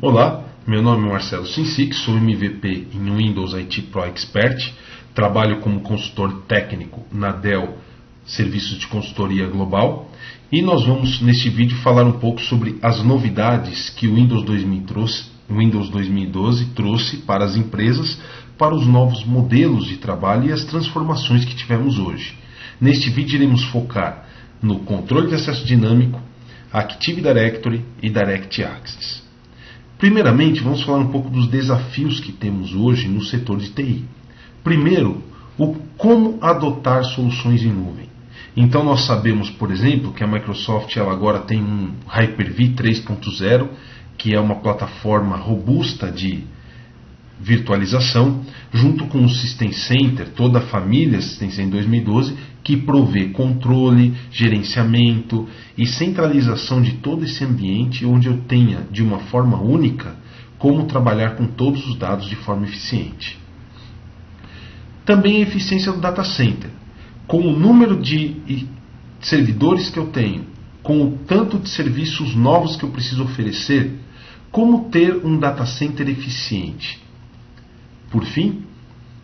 Olá, meu nome é Marcelo Sinsic, sou MVP em Windows IT Pro Expert, trabalho como consultor técnico na Dell Serviços de Consultoria Global e nós vamos neste vídeo falar um pouco sobre as novidades que o Windows 2012 trouxe para as empresas, para os novos modelos de trabalho e as transformações que tivemos hoje. Neste vídeo iremos focar no controle de acesso dinâmico, Active Directory e Direct Access. Primeiramente, vamos falar um pouco dos desafios que temos hoje no setor de TI. Primeiro, como adotar soluções em nuvem. Então nós sabemos, por exemplo, que a Microsoft ela agora tem um Hyper-V 3.0, que é uma plataforma robusta de virtualização, junto com o System Center, toda a família System Center 2012, que provê controle, gerenciamento e centralização de todo esse ambiente, onde eu tenha, de uma forma única, como trabalhar com todos os dados de forma eficiente. Também a eficiência do data center. Com o número de servidores que eu tenho, com o tanto de serviços novos que eu preciso oferecer, como ter um data center eficiente? Por fim,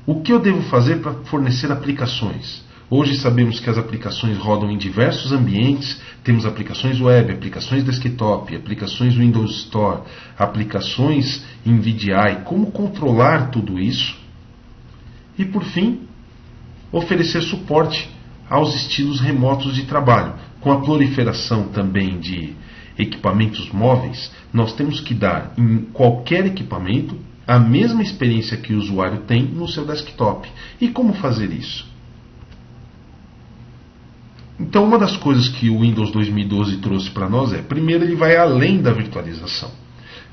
o que eu devo fazer para fornecer aplicações? Hoje sabemos que as aplicações rodam em diversos ambientes, temos aplicações web, aplicações desktop, aplicações Windows Store, aplicações em VDI, como controlar tudo isso? E por fim, oferecer suporte aos estilos remotos de trabalho. Com a proliferação também de equipamentos móveis, nós temos que dar em qualquer equipamento a mesma experiência que o usuário tem no seu desktop. E como fazer isso? Então, uma das coisas que o Windows 2012 trouxe para nós é, primeiro, ele vai além da virtualização.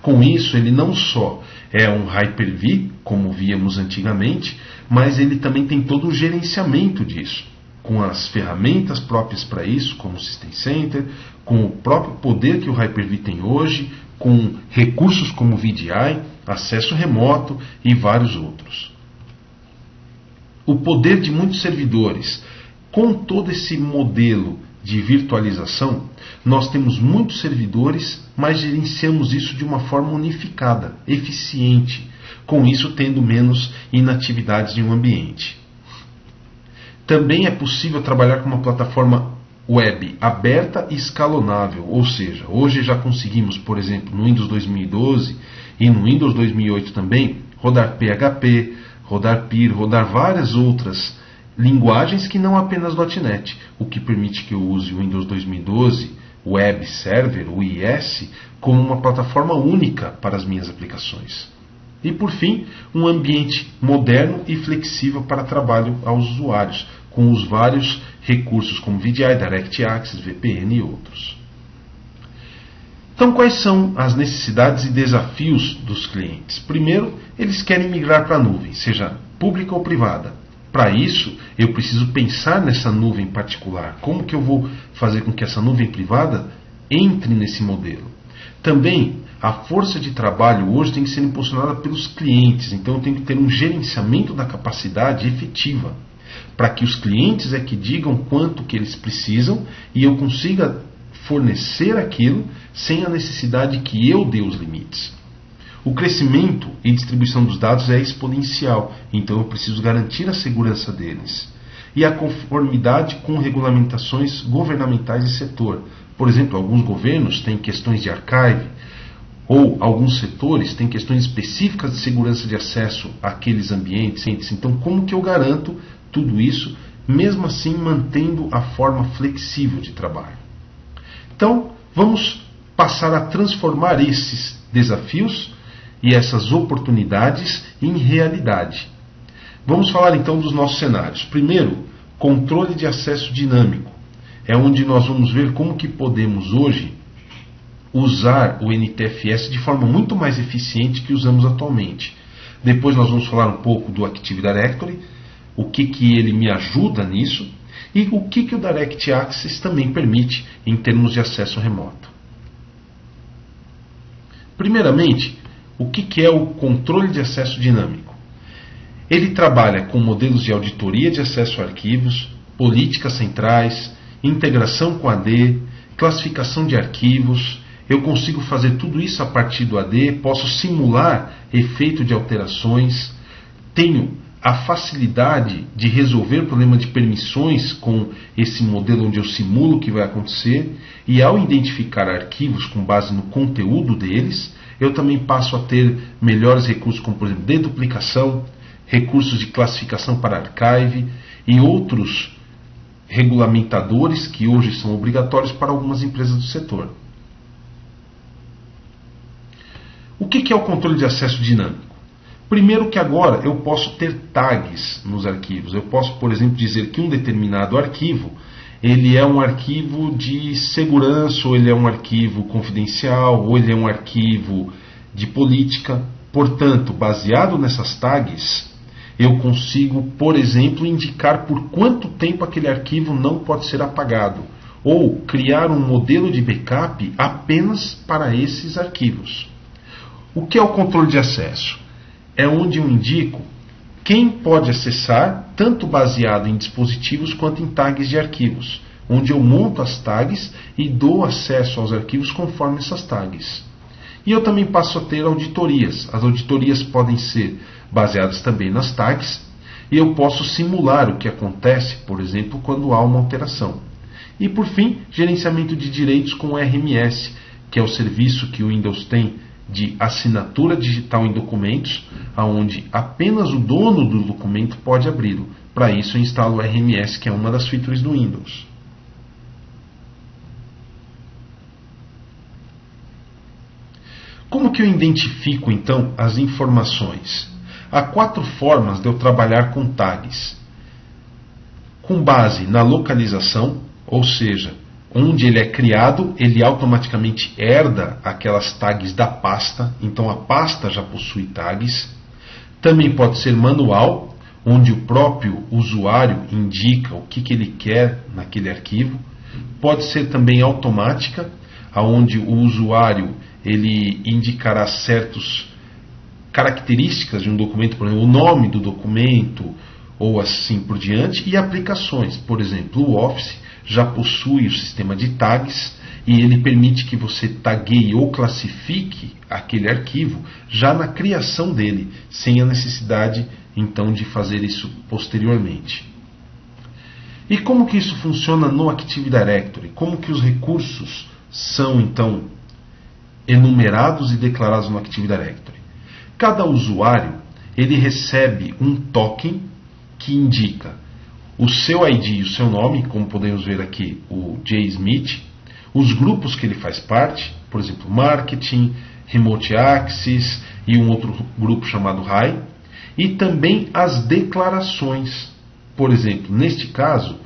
Com isso, ele não só é um Hyper-V, como víamos antigamente, mas ele também tem todo o gerenciamento disso, com as ferramentas próprias para isso, como o System Center, com o próprio poder que o Hyper-V tem hoje, com recursos como VDI, acesso remoto e vários outros. O poder de muitos servidores. Com todo esse modelo de virtualização, nós temos muitos servidores, mas gerenciamos isso de uma forma unificada, eficiente, com isso tendo menos inatividades em um ambiente. Também é possível trabalhar com uma plataforma web aberta e escalonável, ou seja, hoje já conseguimos, por exemplo, no Windows 2012 e no Windows 2008 também, rodar PHP, rodar PIR, rodar várias outras linguagens que não apenas .NET, o que permite que eu use o Windows 2012 Web Server, o IS, como uma plataforma única para as minhas aplicações. E por fim, um ambiente moderno e flexível para trabalho aos usuários, com os vários recursos como VDI, Direct Access, VPN e outros. Então, quais são as necessidades e desafios dos clientes? Primeiro, eles querem migrar para a nuvem, seja pública ou privada. Para isso, eu preciso pensar nessa nuvem particular. Como que eu vou fazer com que essa nuvem privada entre nesse modelo? Também, a força de trabalho hoje tem que ser impulsionada pelos clientes. Então, eu tenho que ter um gerenciamento da capacidade efetiva, para que os clientes é que digam quanto que eles precisam e eu consiga fornecer aquilo sem a necessidade que eu dê os limites. O crescimento e distribuição dos dados é exponencial, então eu preciso garantir a segurança deles. E a conformidade com regulamentações governamentais de setor. Por exemplo, alguns governos têm questões de archive, ou alguns setores têm questões específicas de segurança de acesso àqueles ambientes. Então, como que eu garanto tudo isso, mesmo assim mantendo a forma flexível de trabalho? Então, vamos passar a transformar esses desafios e essas oportunidades em realidade. Vamos falar então dos nossos cenários. Primeiro, controle de acesso dinâmico. É onde nós vamos ver como que podemos hoje usar o NTFS de forma muito mais eficiente que usamos atualmente. Depois nós vamos falar um pouco do Active Directory, o que ele me ajuda nisso e o que o Direct Access também permite em termos de acesso remoto. Primeiramente, o que é o controle de acesso dinâmico? Ele trabalha com modelos de auditoria de acesso a arquivos, políticas centrais, integração com AD, classificação de arquivos, eu consigo fazer tudo isso a partir do AD, posso simular efeito de alterações, tenho a facilidade de resolver o problema de permissões com esse modelo onde eu simulo o que vai acontecer, e ao identificar arquivos com base no conteúdo deles, eu também passo a ter melhores recursos, como por exemplo deduplicação, recursos de classificação para archive e outros regulamentadores que hoje são obrigatórios para algumas empresas do setor. O que é o controle de acesso dinâmico? Primeiro que agora eu posso ter tags nos arquivos. Eu posso, por exemplo, dizer que um determinado arquivo ele é um arquivo de segurança, ou ele é um arquivo confidencial, ou ele é um arquivo de política. Portanto, baseado nessas tags, eu consigo, por exemplo, indicar por quanto tempo aquele arquivo não pode ser apagado, ou criar um modelo de backup apenas para esses arquivos. O que é o controle de acesso? É onde eu indico quem pode acessar, tanto baseado em dispositivos quanto em tags de arquivos, onde eu monto as tags e dou acesso aos arquivos conforme essas tags. E eu também passo a ter auditorias. As auditorias podem ser baseadas também nas tags, e eu posso simular o que acontece, por exemplo, quando há uma alteração. E por fim, gerenciamento de direitos com RMS, que é o serviço que o Windows tem de assinatura digital em documentos, onde apenas o dono do documento pode abri-lo. Para isso eu instalo o RMS, que é uma das features do Windows. Como que eu identifico então as informações? Há 4 formas de eu trabalhar com tags. Com base na localização, ou seja, onde ele é criado, ele automaticamente herda aquelas tags da pasta, então a pasta já possui tags. Também pode ser manual, onde o próprio usuário indica o que ele quer naquele arquivo. Pode ser também automática, onde o usuário ele indicará certas características de um documento, por exemplo, o nome do documento ou assim por diante. E aplicações, por exemplo, o Office já possui o sistema de tags e ele permite que você tagueie ou classifique aquele arquivo já na criação dele, sem a necessidade então de fazer isso posteriormente. E como que isso funciona no Active Directory? Como que os recursos são então enumerados e declarados no Active Directory? Cada usuário ele recebe um token que indica o seu ID e o seu nome, como podemos ver aqui, o J. Smith, os grupos que ele faz parte, por exemplo, Marketing, Remote Access e um outro grupo chamado RAI, e também as declarações. Por exemplo, neste caso,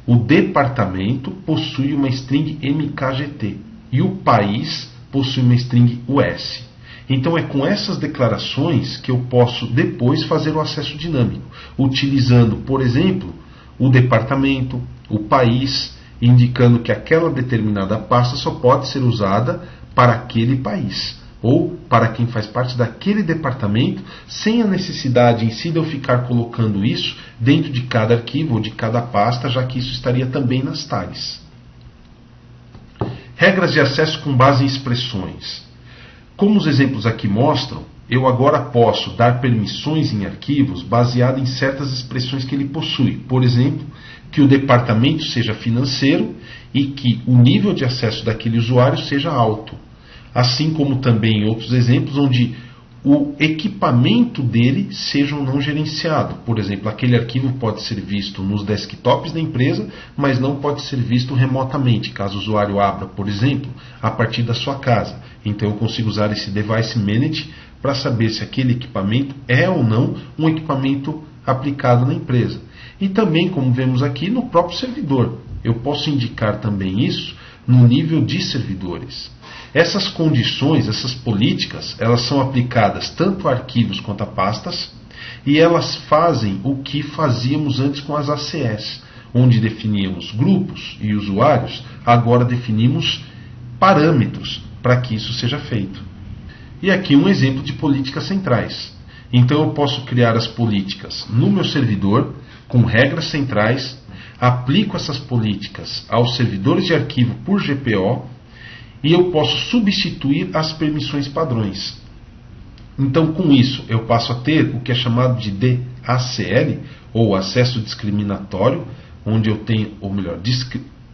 o departamento possui uma string MKGT e o país possui uma string US. Então é com essas declarações que eu posso depois fazer o acesso dinâmico, utilizando, por exemplo, o departamento, o país, indicando que aquela determinada pasta só pode ser usada para aquele país, ou para quem faz parte daquele departamento, sem a necessidade em si de eu ficar colocando isso dentro de cada arquivo ou de cada pasta, já que isso estaria também nas tags. Regras de acesso com base em expressões. Como os exemplos aqui mostram, eu agora posso dar permissões em arquivos baseado em certas expressões que ele possui. Por exemplo, que o departamento seja financeiro e que o nível de acesso daquele usuário seja alto. Assim como também outros exemplos onde o equipamento dele seja ou não gerenciado. Por exemplo, aquele arquivo pode ser visto nos desktops da empresa, mas não pode ser visto remotamente, caso o usuário abra, por exemplo, a partir da sua casa. Então eu consigo usar esse Device Manage para saber se aquele equipamento é ou não um equipamento aplicado na empresa. E também, como vemos aqui, no próprio servidor. Eu posso indicar também isso no nível de servidores. Essas condições, essas políticas, elas são aplicadas tanto a arquivos quanto a pastas, e elas fazem o que fazíamos antes com as ACS, onde definíamos grupos e usuários, agora definimos parâmetros para que isso seja feito. E aqui um exemplo de políticas centrais. Então eu posso criar as políticas no meu servidor, com regras centrais, aplico essas políticas aos servidores de arquivo por GPO, e eu posso substituir as permissões padrões. Então, com isso, eu passo a ter o que é chamado de DACL, ou acesso discriminatório, onde eu tenho, ou melhor,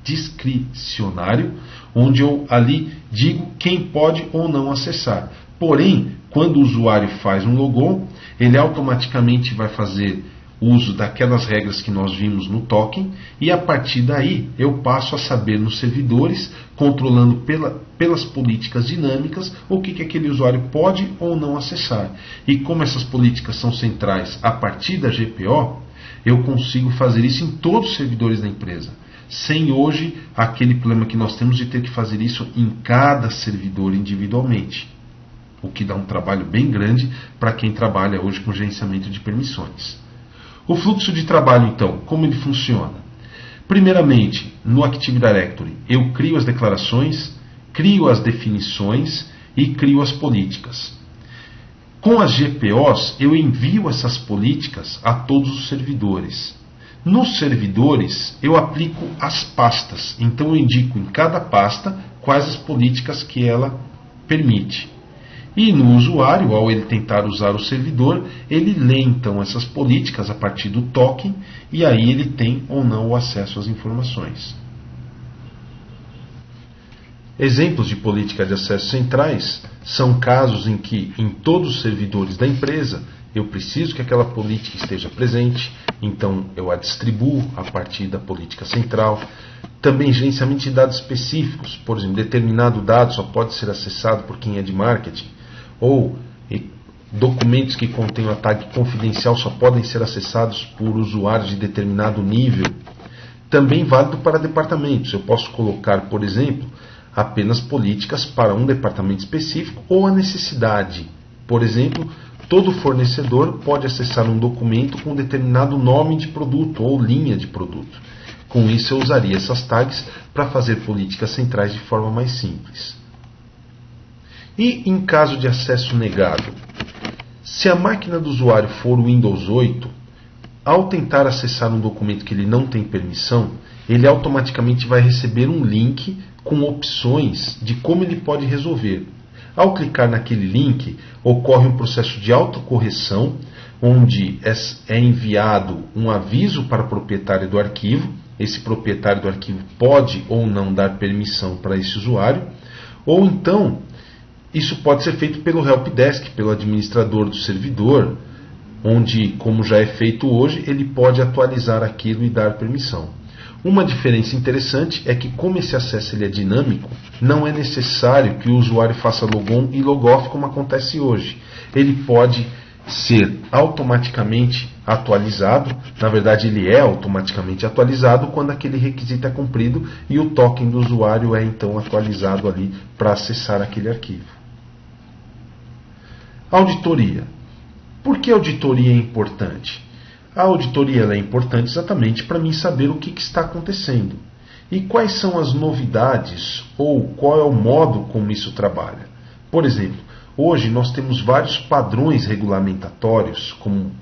discricionário, onde eu ali digo quem pode ou não acessar. Porém, quando o usuário faz um logon, ele automaticamente vai fazer uso daquelas regras que nós vimos no token, e a partir daí eu passo a saber nos servidores, controlando pelas políticas dinâmicas, o que aquele usuário pode ou não acessar. E como essas políticas são centrais a partir da GPO, eu consigo fazer isso em todos os servidores da empresa, sem hoje aquele problema que nós temos de ter que fazer isso em cada servidor individualmente, o que dá um trabalho bem grande para quem trabalha hoje com gerenciamento de permissões. O fluxo de trabalho, então, como ele funciona? Primeiramente, no Active Directory, eu crio as declarações, crio as definições e crio as políticas. Com as GPOs, eu envio essas políticas a todos os servidores. Nos servidores, eu aplico as pastas. Então, eu indico em cada pasta quais as políticas que ela permite. E no usuário, ao ele tentar usar o servidor, ele lê então essas políticas a partir do token, e aí ele tem ou não o acesso às informações. Exemplos de política de acesso centrais são casos em que, em todos os servidores da empresa, eu preciso que aquela política esteja presente, então eu a distribuo a partir da política central. Também gerenciamento de dados específicos, por exemplo, determinado dado só pode ser acessado por quem é de marketing, ou documentos que contêm a tag confidencial só podem ser acessados por usuários de determinado nível. Também válido para departamentos. Eu posso colocar, por exemplo, apenas políticas para um departamento específico ou a necessidade. Por exemplo, todo fornecedor pode acessar um documento com determinado nome de produto ou linha de produto. Com isso, eu usaria essas tags para fazer políticas centrais de forma mais simples. E em caso de acesso negado? Se a máquina do usuário for o Windows 8, ao tentar acessar um documento que ele não tem permissão, ele automaticamente vai receber um link com opções de como ele pode resolver. Ao clicar naquele link, ocorre um processo de autocorreção, onde é enviado um aviso para o proprietário do arquivo. Esse proprietário do arquivo pode ou não dar permissão para esse usuário, ou então isso pode ser feito pelo helpdesk, pelo administrador do servidor, onde, como já é feito hoje, ele pode atualizar aquilo e dar permissão. Uma diferença interessante é que, como esse acesso ele é dinâmico, não é necessário que o usuário faça logon e logoff como acontece hoje. Ele pode ser automaticamente atualizado, na verdade ele é automaticamente atualizado quando aquele requisito é cumprido e o token do usuário é então atualizado ali para acessar aquele arquivo. Auditoria. Por que a auditoria é importante? A auditoria é importante exatamente para mim saber o que está acontecendo e quais são as novidades ou qual é o modo como isso trabalha. Por exemplo, hoje nós temos vários padrões regulamentatórios, como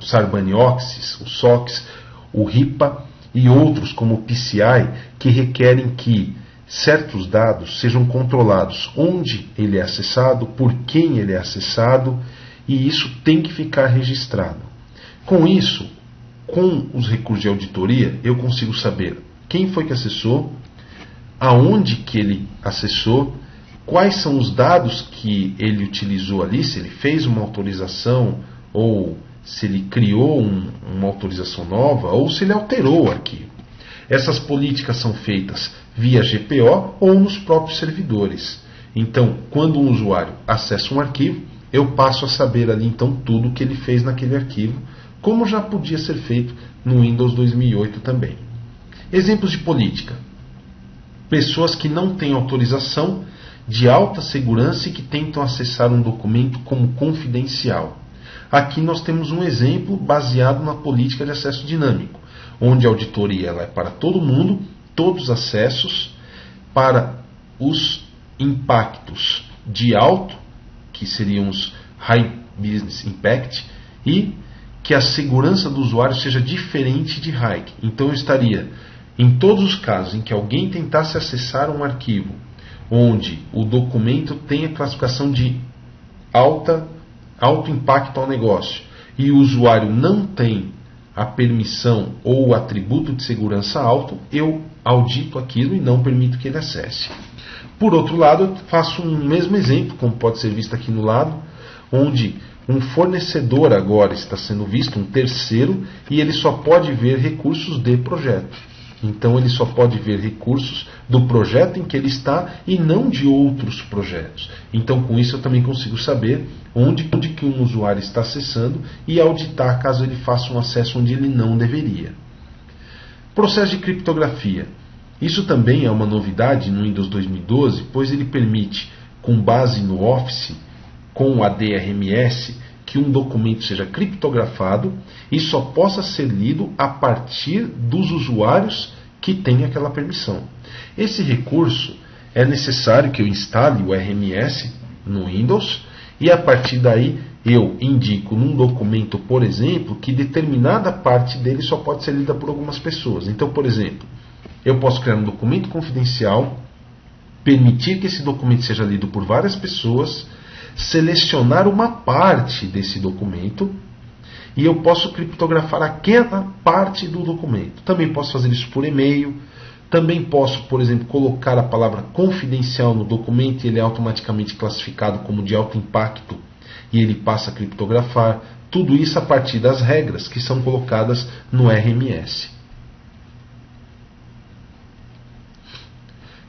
o Sarbanes-Oxley, o SOX, o RIPA e outros como o PCI, que requerem que certos dados sejam controlados onde ele é acessado, por quem ele é acessado, e isso tem que ficar registrado. Com isso, com os recursos de auditoria, eu consigo saber quem foi que acessou, aonde que ele acessou, quais são os dados que ele utilizou ali, se ele fez uma autorização ou se ele criou uma autorização nova ou se ele alterou o arquivo. Essas políticas são feitas via GPO ou nos próprios servidores. Então, quando um usuário acessa um arquivo, eu passo a saber ali então tudo o que ele fez naquele arquivo, como já podia ser feito no Windows 2008 também. Exemplos de política. Pessoas que não têm autorização de alta segurança e que tentam acessar um documento como confidencial. Aqui nós temos um exemplo baseado na política de acesso dinâmico, onde a auditoria ela é para todo mundo, todos os acessos, para os impactos de alto, que seriam os High Business Impact, e que a segurança do usuário seja diferente de High. Então eu estaria, em todos os casos em que alguém tentasse acessar um arquivo onde o documento tem a classificação de alto impacto ao negócio e o usuário não tem a permissão ou o atributo de segurança alto, eu audito aquilo e não permito que ele acesse. Por outro lado, eu faço um mesmo exemplo, como pode ser visto aqui no lado, onde um fornecedor agora está sendo visto, um terceiro, e ele só pode ver recursos de projeto. Então ele só pode ver recursos do projeto em que ele está e não de outros projetos. Então com isso eu também consigo saber onde que um usuário está acessando e auditar caso ele faça um acesso onde ele não deveria. Processo de criptografia. Isso também é uma novidade no Windows 2012, pois ele permite, com base no Office, com a DRMS, que um documento seja criptografado e só possa ser lido a partir dos usuários que têm aquela permissão. Esse recurso é necessário que eu instale o RMS no Windows e a partir daí eu indico num documento, por exemplo, que determinada parte dele só pode ser lida por algumas pessoas. Então, por exemplo, eu posso criar um documento confidencial, permitir que esse documento seja lido por várias pessoas, selecionar uma parte desse documento e eu posso criptografar aquela parte do documento. Também posso fazer isso por e-mail, também posso, por exemplo, colocar a palavra confidencial no documento e ele é automaticamente classificado como de alto impacto e ele passa a criptografar. Tudo isso a partir das regras que são colocadas no RMS.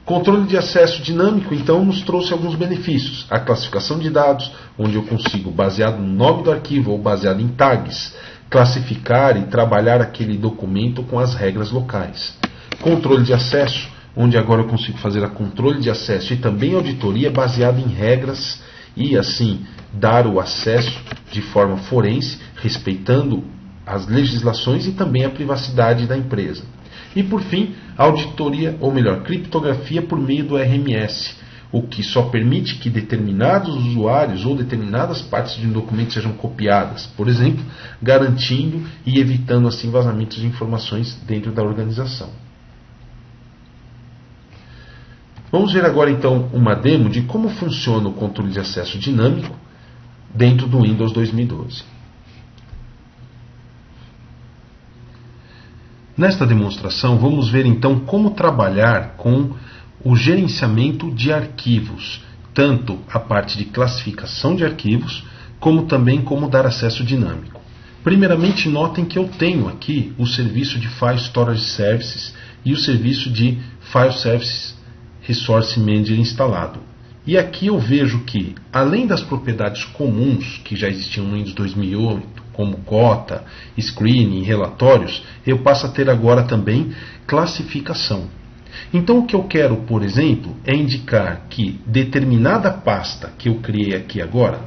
Controle de acesso dinâmico, então, nos trouxe alguns benefícios. A classificação de dados, onde eu consigo, baseado no nome do arquivo ou baseado em tags, classificar e trabalhar aquele documento com as regras locais. Controle de acesso, onde agora eu consigo fazer a controle de acesso e também auditoria baseada em regras e, assim, dar o acesso de forma forense, respeitando as legislações e também a privacidade da empresa. E por fim, auditoria, ou melhor, criptografia por meio do RMS, o que só permite que determinados usuários ou determinadas partes de um documento sejam copiadas, por exemplo, garantindo e evitando assim vazamentos de informações dentro da organização. Vamos ver agora então uma demo de como funciona o controle de acesso dinâmico dentro do Windows 2012. Nesta demonstração, vamos ver então como trabalhar com o gerenciamento de arquivos, tanto a parte de classificação de arquivos, como também como dar acesso dinâmico. Primeiramente, notem que eu tenho aqui o serviço de File Storage Services e o serviço de File Services Resource Manager instalado. E aqui eu vejo que, além das propriedades comuns que já existiam no Windows 2008, como cota, screening e relatórios, eu passo a ter agora também classificação. Então o que eu quero, por exemplo, é indicar que determinada pasta que eu criei aqui agora,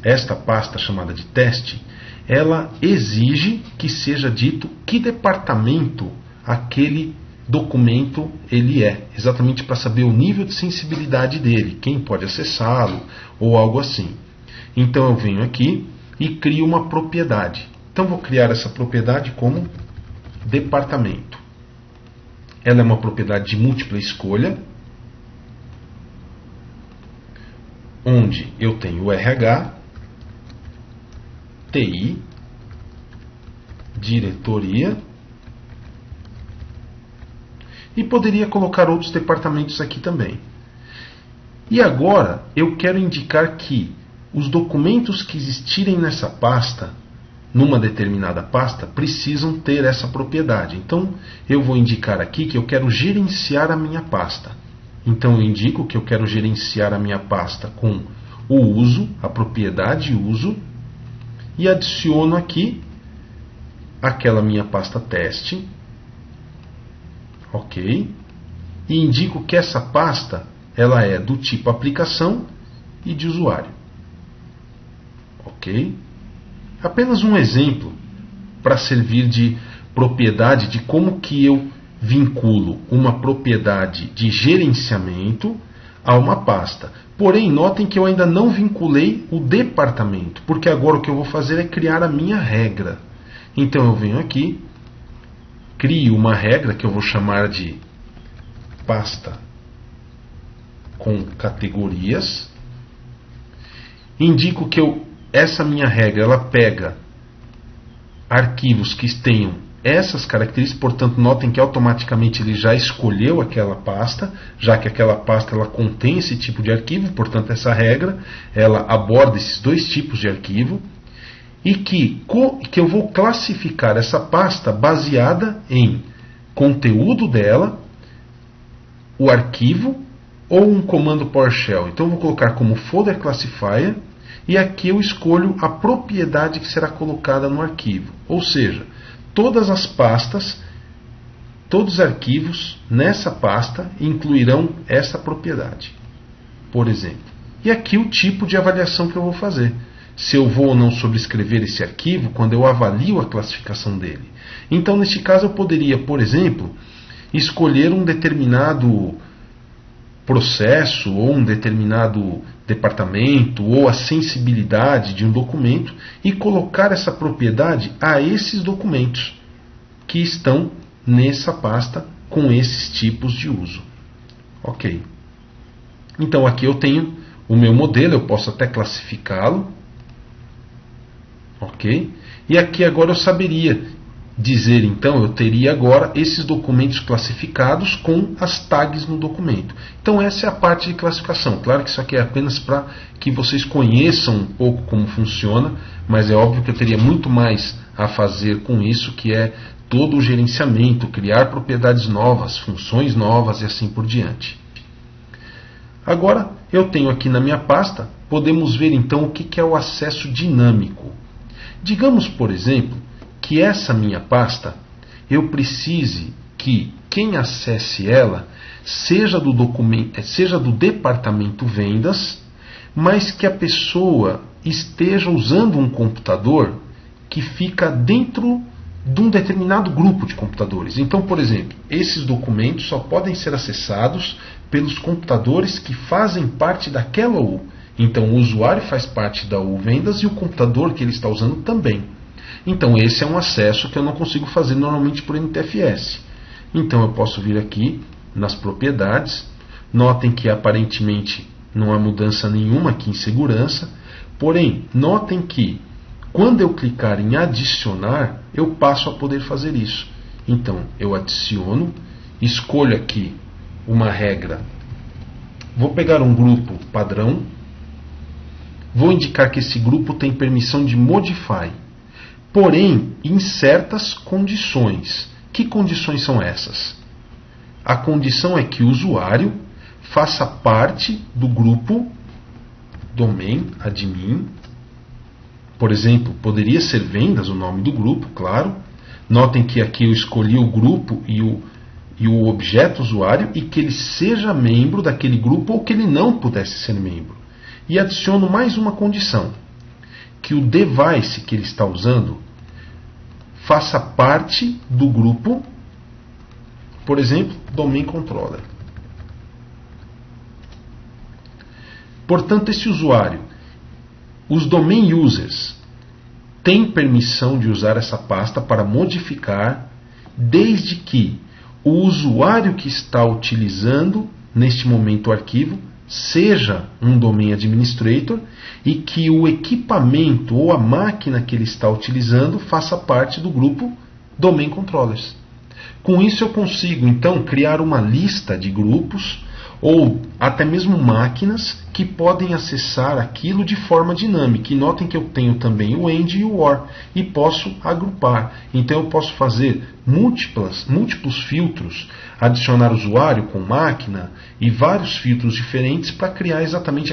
esta pasta chamada de teste, ela exige que seja dito que departamento aquele documento ele é, exatamente para saber o nível de sensibilidade dele, quem pode acessá-lo ou algo assim. Então eu venho aqui e crio uma propriedade. Então vou criar essa propriedade como departamento. Ela é uma propriedade de múltipla escolha, onde eu tenho o RH, TI, diretoria, e poderia colocar outros departamentos aqui também. E agora eu quero indicar que os documentos que existirem nessa pasta, numa determinada pasta, precisam ter essa propriedade. Então eu vou indicar aqui que eu quero gerenciar a minha pasta. Então eu indico que eu quero gerenciar a minha pasta com o uso, a propriedade uso, e adiciono aqui aquela minha pasta teste. Ok, e indico que essa pasta ela é do tipo aplicação e de usuário. Ok, apenas um exemplo para servir de propriedade de como que eu vinculo uma propriedade de gerenciamento a uma pasta. Porém, notem que eu ainda não vinculei o departamento, porque agora o que eu vou fazer é criar a minha regra. Então eu venho aqui, crio uma regra que eu vou chamar de pasta com categorias. Indico que essa minha regra ela pega arquivos que tenham essas características, portanto notem que automaticamente ele já escolheu aquela pasta, já que aquela pasta ela contém esse tipo de arquivo, portanto essa regra ela aborda esses dois tipos de arquivo, e que eu vou classificar essa pasta baseada em conteúdo dela, o arquivo ou um comando PowerShell. Então eu vou colocar como folder classifier, e aqui eu escolho a propriedade que será colocada no arquivo, ou seja, todas as pastas, todos os arquivos nessa pasta incluirão essa propriedade, por exemplo. E aqui o tipo de avaliação que eu vou fazer, se eu vou ou não sobrescrever esse arquivo quando eu avalio a classificação dele. Então neste caso eu poderia, por exemplo, escolher um determinado processo ou um determinado departamento ou a sensibilidade de um documento e colocar essa propriedade a esses documentos que estão nessa pasta com esses tipos de uso. Ok. Então aqui eu tenho o meu modelo, eu posso até classificá-lo. Ok. E aqui agora eu saberia dizer, então, eu teria agora esses documentos classificados com as tags no documento. Então essa é a parte de classificação. Claro que isso aqui é apenas para que vocês conheçam um pouco como funciona, mas é óbvio que eu teria muito mais a fazer com isso, que é todo o gerenciamento, criar propriedades novas, funções novas e assim por diante. Agora eu tenho aqui na minha pasta, podemos ver então o que é o acesso dinâmico. Digamos, por exemplo, que essa minha pasta, eu precise que quem acesse ela seja do departamento vendas, mas que a pessoa esteja usando um computador que fica dentro de um determinado grupo de computadores. Então, por exemplo, esses documentos só podem ser acessados pelos computadores que fazem parte daquela U. Então o usuário faz parte da U vendas e o computador que ele está usando também. Então esse é um acesso que eu não consigo fazer normalmente por NTFS. Então eu posso vir aqui nas propriedades. Notem que aparentemente não há mudança nenhuma aqui em segurança. Porém, notem que quando eu clicar em adicionar, eu passo a poder fazer isso. Então eu adiciono, escolho aqui uma regra. Vou pegar um grupo padrão. Vou indicar que esse grupo tem permissão de modify. Porém, em certas condições. Que condições são essas? A condição é que o usuário faça parte do grupo domain admin. Por exemplo, poderia ser vendas o nome do grupo, claro. Notem que aqui eu escolhi o grupo e o objeto usuário e que ele seja membro daquele grupo ou que ele não pudesse ser membro. E adiciono mais uma condição, que o device que ele está usando faça parte do grupo, por exemplo, Domain Controller. Portanto, esse usuário, os Domain Users, têm permissão de usar essa pasta para modificar, desde que o usuário que está utilizando, neste momento, o arquivo, seja um Domain Administrator e que o equipamento ou a máquina que ele está utilizando faça parte do grupo Domain Controllers. Com isso eu consigo então criar uma lista de grupos ou até mesmo máquinas que podem acessar aquilo de forma dinâmica. E notem que eu tenho também o AND e o OR e posso agrupar. Então eu posso fazer múltiplos filtros, adicionar usuário com máquina e vários filtros diferentes para criar exatamente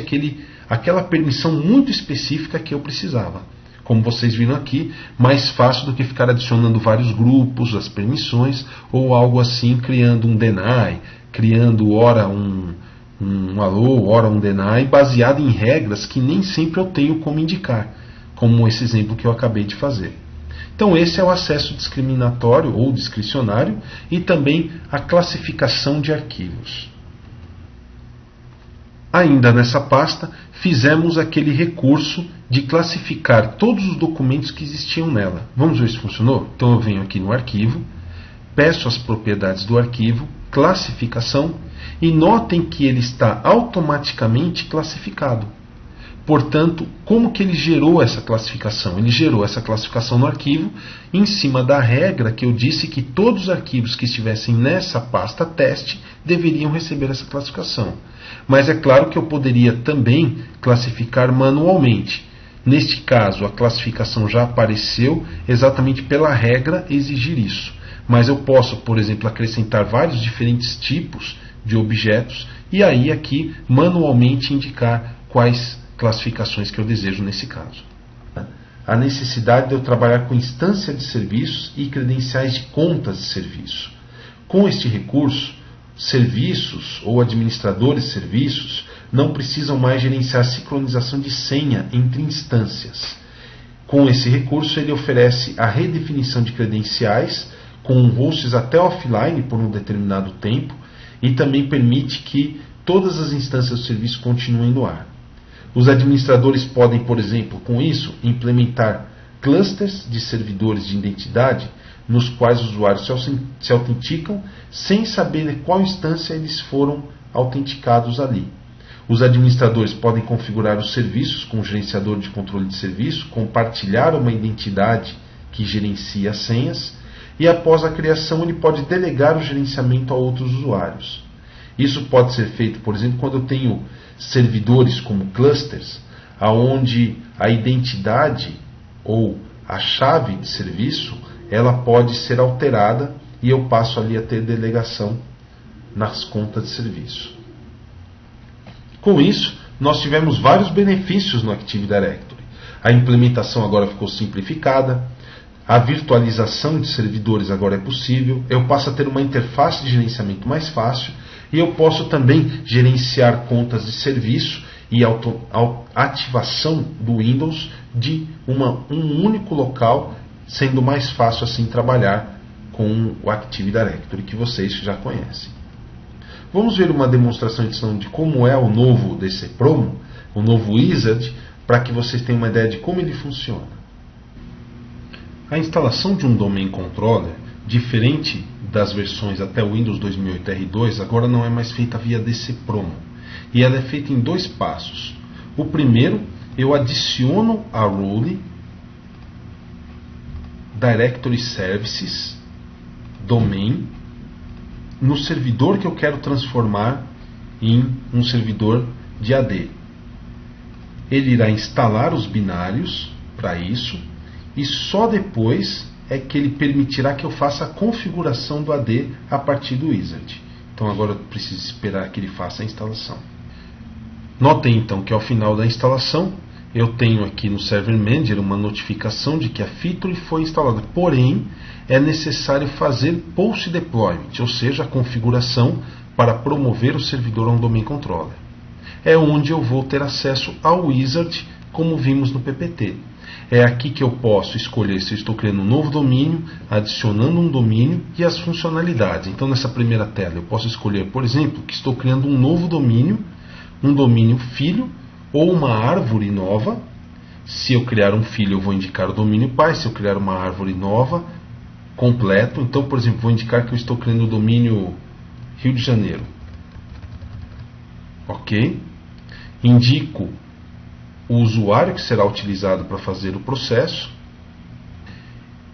aquela permissão muito específica que eu precisava. Como vocês viram aqui, mais fácil do que ficar adicionando vários grupos, as permissões, ou algo assim, criando um deny, criando ora um allow, ora um deny, baseado em regras que nem sempre eu tenho como indicar, como esse exemplo que eu acabei de fazer. Então esse é o acesso discriminatório ou discricionário e também a classificação de arquivos. Ainda nessa pasta, fizemos aquele recurso de classificar todos os documentos que existiam nela. Vamos ver se funcionou? Então eu venho aqui no arquivo, peço as propriedades do arquivo, classificação, E notem que ele está automaticamente classificado. Portanto, como que ele gerou essa classificação? Ele gerou essa classificação no arquivo em cima da regra que eu disse que todos os arquivos que estivessem nessa pasta teste deveriam receber essa classificação. Mas é claro que eu poderia também classificar manualmente. Neste caso, a classificação já apareceu exatamente pela regra exigir isso. Mas eu posso, por exemplo, acrescentar vários diferentes tipos de objetos e aí aqui manualmente indicar quais classificações que eu desejo nesse caso. A necessidade de eu trabalhar com instância de serviços e credenciais de contas de serviço. Com este recurso, serviços ou administradores de serviços não precisam mais gerenciar sincronização de senha entre instâncias. Com esse recurso, ele oferece a redefinição de credenciais com hosts até offline por um determinado tempo e também permite que todas as instâncias do serviço continuem no ar. Os administradores podem, por exemplo, com isso, implementar clusters de servidores de identidade nos quais os usuários se autenticam sem saber de qual instância eles foram autenticados ali. Os administradores podem configurar os serviços com o gerenciador de controle de serviço, compartilhar uma identidade que gerencia as senhas e após a criação ele pode delegar o gerenciamento a outros usuários. Isso pode ser feito, por exemplo, quando eu tenho servidores como clusters, onde a identidade ou a chave de serviço ela pode ser alterada e eu passo ali a ter delegação nas contas de serviço. Com isso, nós tivemos vários benefícios no Active Directory. A implementação agora ficou simplificada, a virtualização de servidores agora é possível, eu passo a ter uma interface de gerenciamento mais fácil e eu posso também gerenciar contas de serviço e ativação do Windows de um único local, sendo mais fácil assim trabalhar com o Active Directory que vocês já conhecem. Vamos ver uma demonstração de como é o novo DC Promo, o novo Wizard, para que vocês tenham uma ideia de como ele funciona. A instalação de um Domain Controller, diferente das versões até o Windows 2008 R2, agora não é mais feita via DC Promo. E ela é feita em 2 passos. O primeiro, eu adiciono a role Directory Services Domain no servidor que eu quero transformar em um servidor de AD. Ele irá instalar os binários para isso e só depois é que ele permitirá que eu faça a configuração do AD a partir do Wizard. Então agora eu preciso esperar que ele faça a instalação. Notem então que ao final da instalação eu tenho aqui no Server Manager uma notificação de que a feature foi instalada. Porém, é necessário fazer post deployment, ou seja, a configuração para promover o servidor a um Domain Controller. É onde eu vou ter acesso ao Wizard, como vimos no PPT. É aqui que eu posso escolher se eu estou criando um novo domínio, adicionando um domínio e as funcionalidades. Então, nessa primeira tela, eu posso escolher, por exemplo, que estou criando um novo domínio, um domínio filho, ou uma árvore nova. Se eu criar um filho, eu vou indicar o domínio pai. Se eu criar uma árvore nova, completo. Então, por exemplo, vou indicar que eu estou criando o domínio Rio de Janeiro. Ok? Indico o usuário que será utilizado para fazer o processo.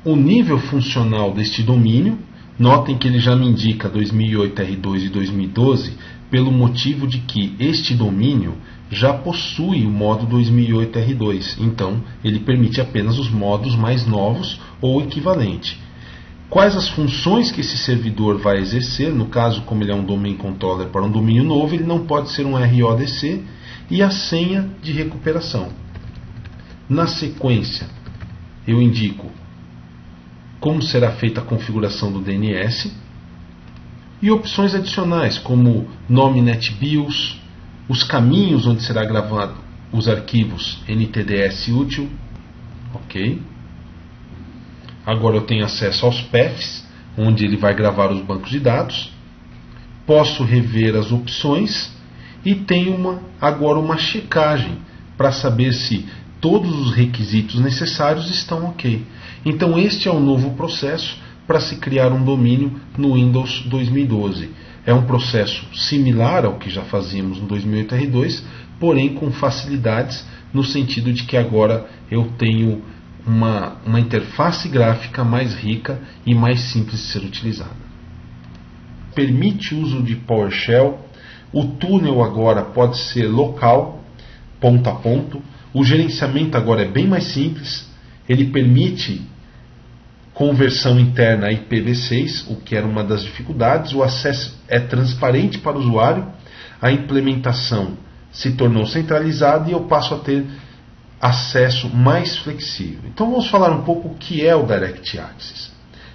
O nível funcional deste domínio. Notem que ele já me indica 2008 R2 e 2012, pelo motivo de que este domínio já possui o modo 2008 R2, então ele permite apenas os modos mais novos ou equivalente. Quais as funções que esse servidor vai exercer? No caso, como ele é um Domain Controller para um domínio novo, ele não pode ser um RODC, e a senha de recuperação. Na sequência, eu indico como será feita a configuração do DNS e opções adicionais, como nome NetBIOS, os caminhos onde será gravado os arquivos NTDS útil. Ok. Agora eu tenho acesso aos paths, onde ele vai gravar os bancos de dados. Posso rever as opções e tenho agora uma checagem para saber se todos os requisitos necessários estão ok. Então este é o novo processo para se criar um domínio no Windows 2012. É um processo similar ao que já fazíamos no 2008 R2, porém com facilidades no sentido de que agora eu tenho uma interface gráfica mais rica e mais simples de ser utilizada. Permite o uso de PowerShell. O túnel agora pode ser local, ponto a ponto. O gerenciamento agora é bem mais simples. Ele permite conversão interna IPv6, o que era uma das dificuldades. O acesso é transparente para o usuário. A implementação se tornou centralizada e eu passo a ter acesso mais flexível. Então vamos falar um pouco o que é o Direct Access.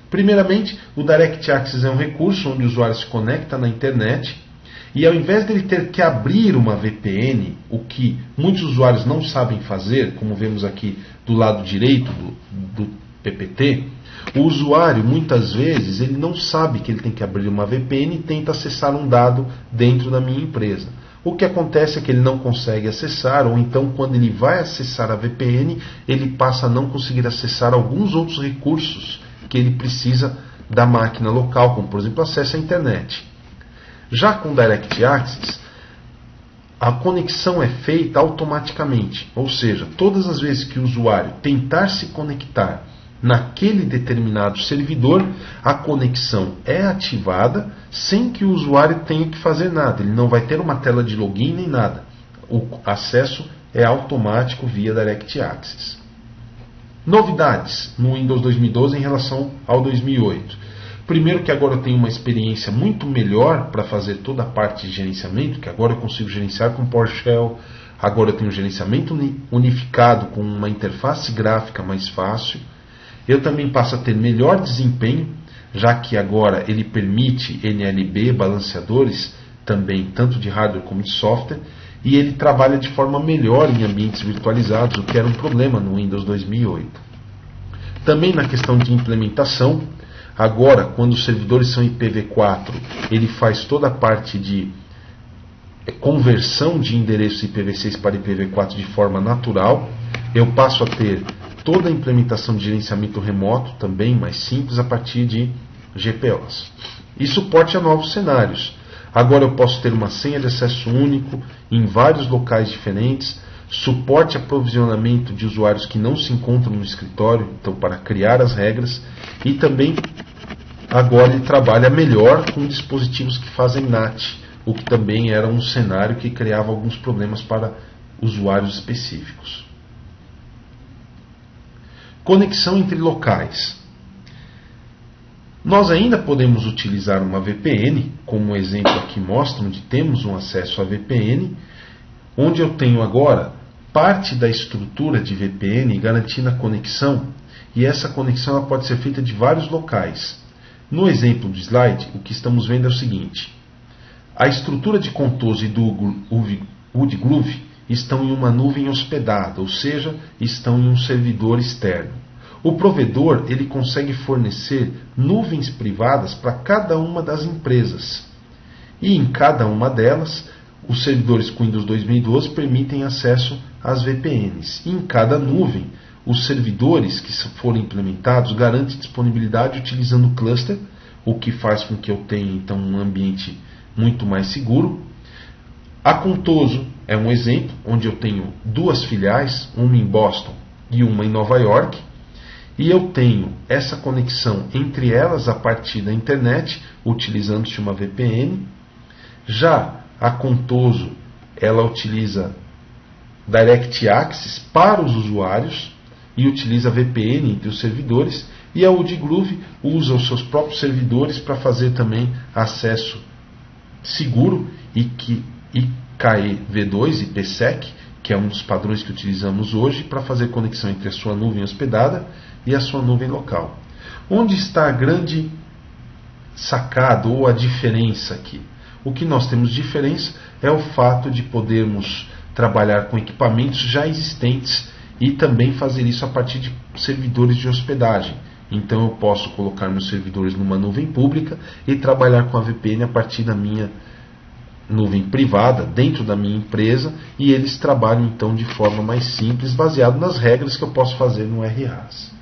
Primeiramente, o Direct Access é um recurso onde o usuário se conecta na internet e ao invés dele ter que abrir uma VPN, o que muitos usuários não sabem fazer, como vemos aqui do lado direito do PPT, o usuário muitas vezes ele não sabe que ele tem que abrir uma VPN e tenta acessar um dado dentro da minha empresa. O que acontece é que ele não consegue acessar, ou então quando ele vai acessar a VPN, ele passa a não conseguir acessar alguns outros recursos que ele precisa da máquina local, como por exemplo acesso à internet. Já com Direct Access, a conexão é feita automaticamente, ou seja, todas as vezes que o usuário tentar se conectar naquele determinado servidor, a conexão é ativada sem que o usuário tenha que fazer nada. Ele não vai ter uma tela de login nem nada. O acesso é automático via Direct Access. Novidades no Windows 2012 em relação ao 2008. Primeiro que agora eu tenho uma experiência muito melhor para fazer toda a parte de gerenciamento, que agora eu consigo gerenciar com PowerShell, agora eu tenho um gerenciamento unificado com uma interface gráfica mais fácil. Eu também passo a ter melhor desempenho, já que agora ele permite NLB, balanceadores, também tanto de hardware como de software, e ele trabalha de forma melhor em ambientes virtualizados, o que era um problema no Windows 2008. Também na questão de implementação, agora quando os servidores são IPv4, ele faz toda a parte de conversão de endereços IPv6 para IPv4 de forma natural. Eu passo a ter toda a implementação de gerenciamento remoto, também mais simples, a partir de GPOs. E suporte a novos cenários. Agora eu posso ter uma senha de acesso único em vários locais diferentes, suporte a aprovisionamento de usuários que não se encontram no escritório, então para criar as regras, e também agora ele trabalha melhor com dispositivos que fazem NAT, o que também era um cenário que criava alguns problemas para usuários específicos. Conexão entre locais. Nós ainda podemos utilizar uma VPN, como o exemplo aqui mostra, onde temos um acesso à VPN, onde eu tenho agora parte da estrutura de VPN garantindo a conexão, e essa conexão ela pode ser feita de vários locais. No exemplo do slide, o que estamos vendo é o seguinte: a estrutura de Contoso e do Woodgroove estão em uma nuvem hospedada, ou seja, estão em um servidor externo. O provedor ele consegue fornecer nuvens privadas para cada uma das empresas. E em cada uma delas, os servidores com Windows 2012 permitem acesso às VPNs. E em cada nuvem, os servidores que forem implementados garantem disponibilidade utilizando o cluster, o que faz com que eu tenha então um ambiente muito mais seguro. A Contoso é um exemplo, onde eu tenho duas filiais, uma em Boston e uma em Nova York, e eu tenho essa conexão entre elas a partir da internet, utilizando-se uma VPN. Já a Contoso, ela utiliza Direct Access para os usuários e utiliza VPN entre os servidores, e a Woodgroove usa os seus próprios servidores para fazer também acesso seguro e IKEv2 e PSEC, que é um dos padrões que utilizamos hoje, para fazer conexão entre a sua nuvem hospedada e a sua nuvem local. Onde está a grande sacada ou a diferença aqui? O que nós temos de diferença é o fato de podermos trabalhar com equipamentos já existentes e também fazer isso a partir de servidores de hospedagem. Então eu posso colocar meus servidores numa nuvem pública e trabalhar com a VPN a partir da minha nuvem privada, dentro da minha empresa, e eles trabalham então de forma mais simples, baseado nas regras que eu posso fazer no RHAS.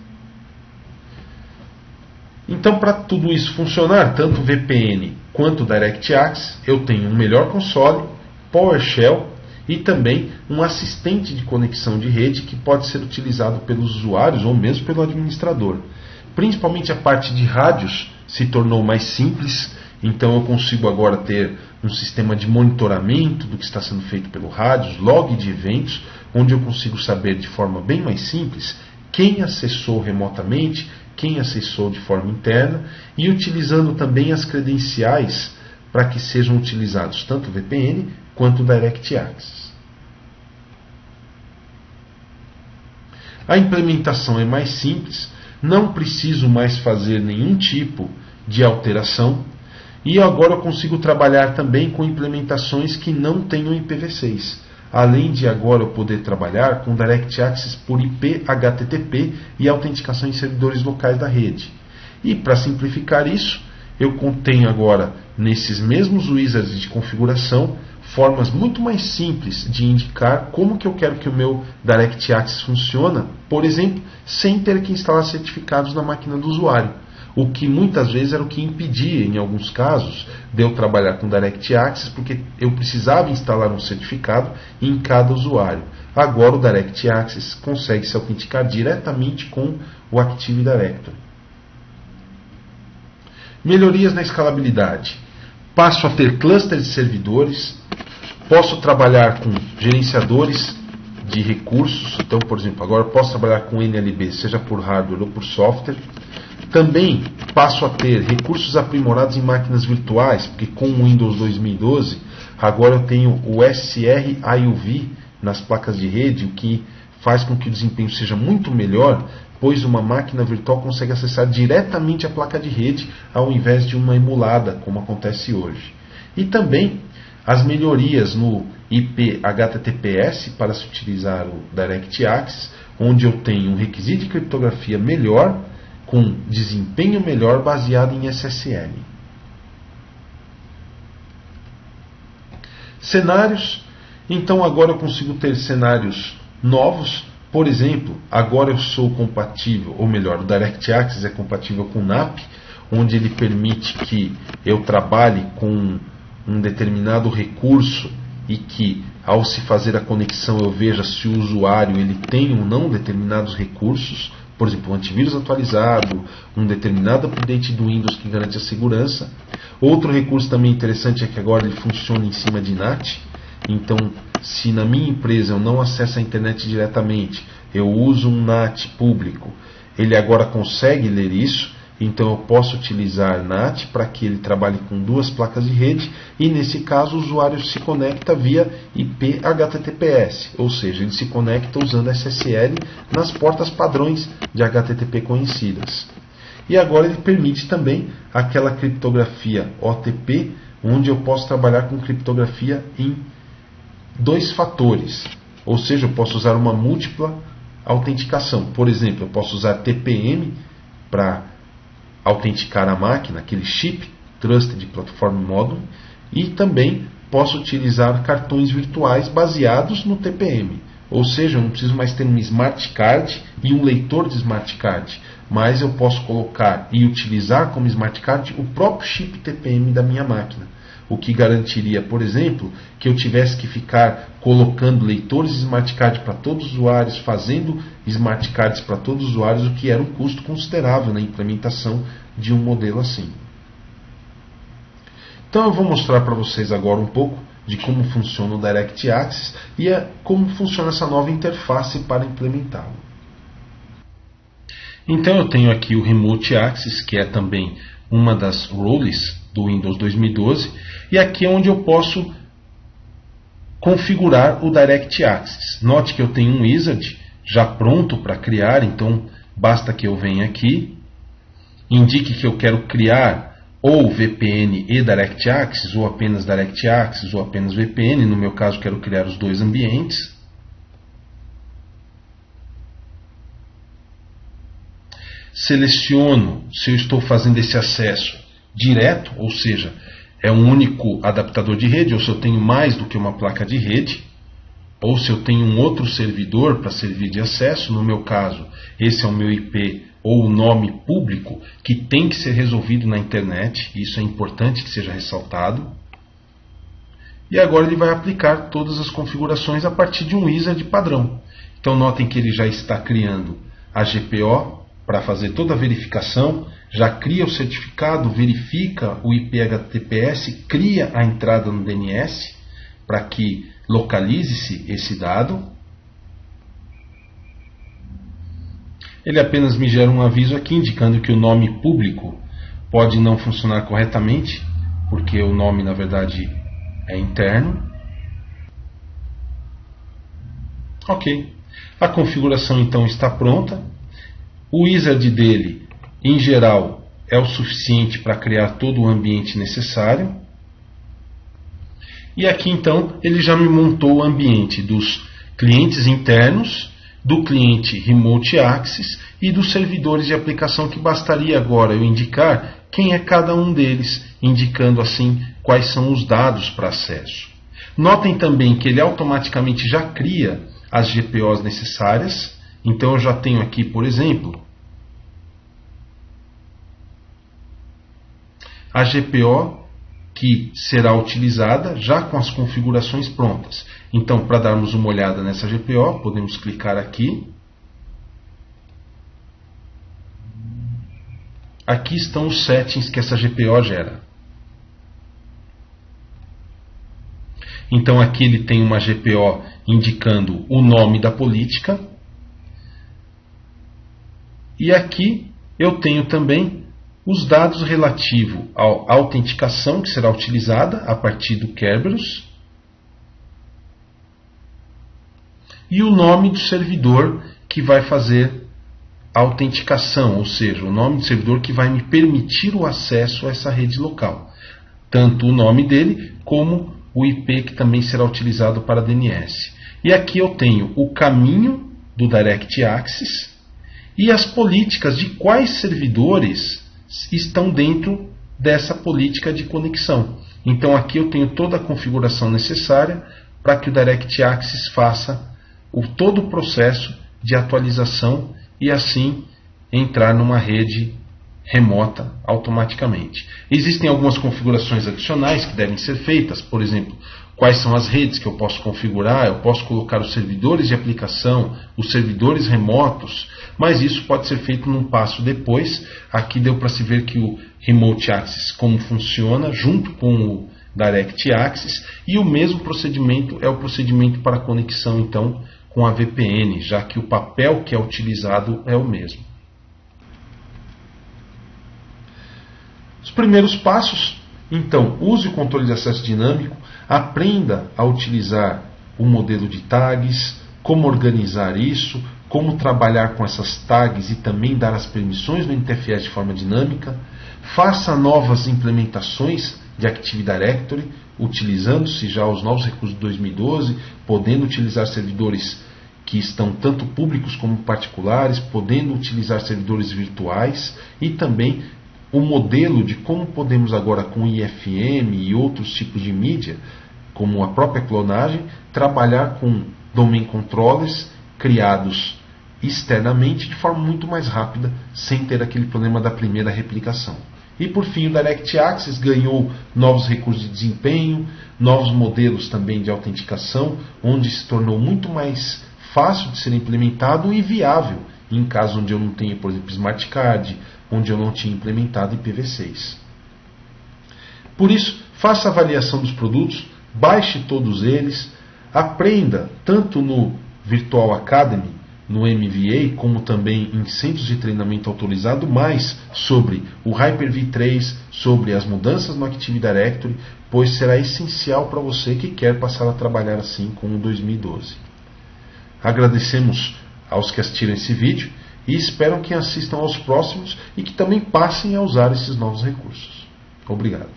Então, para tudo isso funcionar, tanto VPN quanto DirectX, eu tenho um melhor console, PowerShell e também um assistente de conexão de rede que pode ser utilizado pelos usuários ou mesmo pelo administrador. Principalmente a parte de rádios se tornou mais simples, então eu consigo agora ter um sistema de monitoramento do que está sendo feito pelo rádio, log de eventos, onde eu consigo saber de forma bem mais simples quem acessou remotamente, quem acessou de forma interna e utilizando também as credenciais para que sejam utilizados tanto o VPN quanto o DirectX. A implementação é mais simples, não preciso mais fazer nenhum tipo de alteração e agora eu consigo trabalhar também com implementações que não tenham IPv6. Além de agora eu poder trabalhar com Direct Access por IP HTTP e autenticação em servidores locais da rede. E para simplificar isso, eu tenho agora nesses mesmos wizards de configuração formas muito mais simples de indicar como que eu quero que o meu Direct Access funcione, por exemplo, sem ter que instalar certificados na máquina do usuário. O que muitas vezes era o que impedia, em alguns casos, de eu trabalhar com Direct Access, porque eu precisava instalar um certificado em cada usuário. Agora o Direct Access consegue se autenticar diretamente com o Active Directory. Melhorias na escalabilidade. Passo a ter clusters de servidores, posso trabalhar com gerenciadores de recursos, então, por exemplo, agora posso trabalhar com NLB, seja por hardware ou por software. Também passo a ter recursos aprimorados em máquinas virtuais, porque com o Windows 2012, agora eu tenho o SR-IOV nas placas de rede, o que faz com que o desempenho seja muito melhor, pois uma máquina virtual consegue acessar diretamente a placa de rede, ao invés de uma emulada, como acontece hoje. E também as melhorias no IP HTTPS para se utilizar o Direct Access, onde eu tenho um requisito de criptografia melhor, com desempenho melhor baseado em SSL. Cenários. Então agora eu consigo ter cenários novos. Por exemplo, agora eu sou compatível, ou melhor, o Direct Access é compatível com o NAP, onde ele permite que eu trabalhe com um determinado recurso e que ao se fazer a conexão eu veja se o usuário ele tem ou não determinados recursos. Por exemplo, um antivírus atualizado, um determinado update do Windows que garante a segurança. Outro recurso também interessante é que agora ele funciona em cima de NAT. Então, se na minha empresa eu não acesso a internet diretamente, eu uso um NAT público, ele agora consegue ler isso. Então eu posso utilizar NAT para que ele trabalhe com duas placas de rede e nesse caso o usuário se conecta via IP HTTPS, ou seja, ele se conecta usando SSL nas portas padrões de HTTP conhecidas. E agora ele permite também aquela criptografia OTP, onde eu posso trabalhar com criptografia em dois fatores, ou seja, eu posso usar uma múltipla autenticação. Por exemplo, eu posso usar TPM para autenticar a máquina, aquele chip Trusted Platform Module, e também posso utilizar cartões virtuais baseados no TPM. Ou seja, eu não preciso mais ter um smart card e um leitor de smart card, mas eu posso colocar e utilizar como smart card o próprio chip TPM da minha máquina. O que garantiria, por exemplo, que eu tivesse que ficar colocando leitores de smart card para todos os usuários, fazendo smart cards para todos os usuários, o que era um custo considerável na implementação de um modelo assim. Então eu vou mostrar para vocês agora um pouco de como funciona o Direct Access e como funciona essa nova interface para implementá-lo. Então eu tenho aqui o Remote Access, que é também uma das roles do Windows 2012, e aqui é onde eu posso configurar o Direct Access. Note que eu tenho um wizard já pronto para criar, então basta que eu venha aqui, indique que eu quero criar ou VPN e Direct Access, ou apenas Direct Access, ou apenas VPN. No meu caso, quero criar os dois ambientes. Seleciono se eu estou fazendo esse acesso direto, ou seja, é um único adaptador de rede, ou se eu tenho mais do que uma placa de rede, ou se eu tenho um outro servidor para servir de acesso. No meu caso, esse é o meu IP ou o nome público que tem que ser resolvido na internet. Isso é importante que seja ressaltado. E agora ele vai aplicar todas as configurações a partir de um wizard padrão. Então notem que ele já está criando a GPO para fazer toda a verificação, já cria o certificado, verifica o IP HTTPS, cria a entrada no DNS para que localize-se esse dado. Ele apenas me gera um aviso aqui indicando que o nome público pode não funcionar corretamente, porque o nome na verdade é interno. Ok. A configuração então está pronta. O wizard dele, em geral, é o suficiente para criar todo o ambiente necessário. E aqui então ele já me montou o ambiente dos clientes internos, do cliente Remote Access e dos servidores de aplicação, que bastaria agora eu indicar quem é cada um deles, indicando assim quais são os dados para acesso. Notem também que ele automaticamente já cria as GPOs necessárias. Então eu já tenho aqui, por exemplo, a GPO que será utilizada já com as configurações prontas. Então, para darmos uma olhada nessa GPO, podemos clicar aqui. Aqui estão os settings que essa GPO gera. Então aqui ele tem uma GPO indicando o nome da política. E aqui eu tenho também os dados relativos à autenticação que será utilizada a partir do Kerberos. E o nome do servidor que vai fazer a autenticação, ou seja, o nome do servidor que vai me permitir o acesso a essa rede local. Tanto o nome dele como o IP que também será utilizado para DNS. E aqui eu tenho o caminho do Direct Access e as políticas de quais servidores estão dentro dessa política de conexão. Então aqui eu tenho toda a configuração necessária para que o Direct Access faça todo o processo de atualização e assim entrar numa rede remota automaticamente. Existem algumas configurações adicionais que devem ser feitas, por exemplo, quais são as redes que eu posso configurar. Eu posso colocar os servidores de aplicação, os servidores remotos, mas isso pode ser feito num passo depois. Aqui deu para se ver que o Remote Access como funciona junto com o Direct Access, e o mesmo procedimento é o procedimento para conexão então com a VPN, já que o papel que é utilizado é o mesmo. Os primeiros passos, então, use o controle de acesso dinâmico, aprenda a utilizar o modelo de tags, como organizar isso, como trabalhar com essas tags e também dar as permissões no NTFS de forma dinâmica, faça novas implementações de Active Directory, utilizando-se já os novos recursos de 2012, podendo utilizar servidores que estão tanto públicos como particulares, podendo utilizar servidores virtuais e também o modelo de como podemos agora com IFM e outros tipos de mídia, como a própria clonagem, trabalhar com domain controllers criados externamente de forma muito mais rápida, sem ter aquele problema da primeira replicação. E por fim, o Direct Access ganhou novos recursos de desempenho, novos modelos também de autenticação, onde se tornou muito mais fácil de ser implementado e viável em casos onde eu não tenho, por exemplo, Smart Card, onde eu não tinha implementado IPv6. Por isso, faça a avaliação dos produtos, baixe todos eles, aprenda tanto no Virtual Academy, no MVA, como também em centros de treinamento autorizado, mais sobre o Hyper-V 3, sobre as mudanças no Active Directory, pois será essencial para você que quer passar a trabalhar assim com o 2012. Agradecemos aos que assistiram esse vídeo e espero que assistam aos próximos e que também passem a usar esses novos recursos. Obrigado.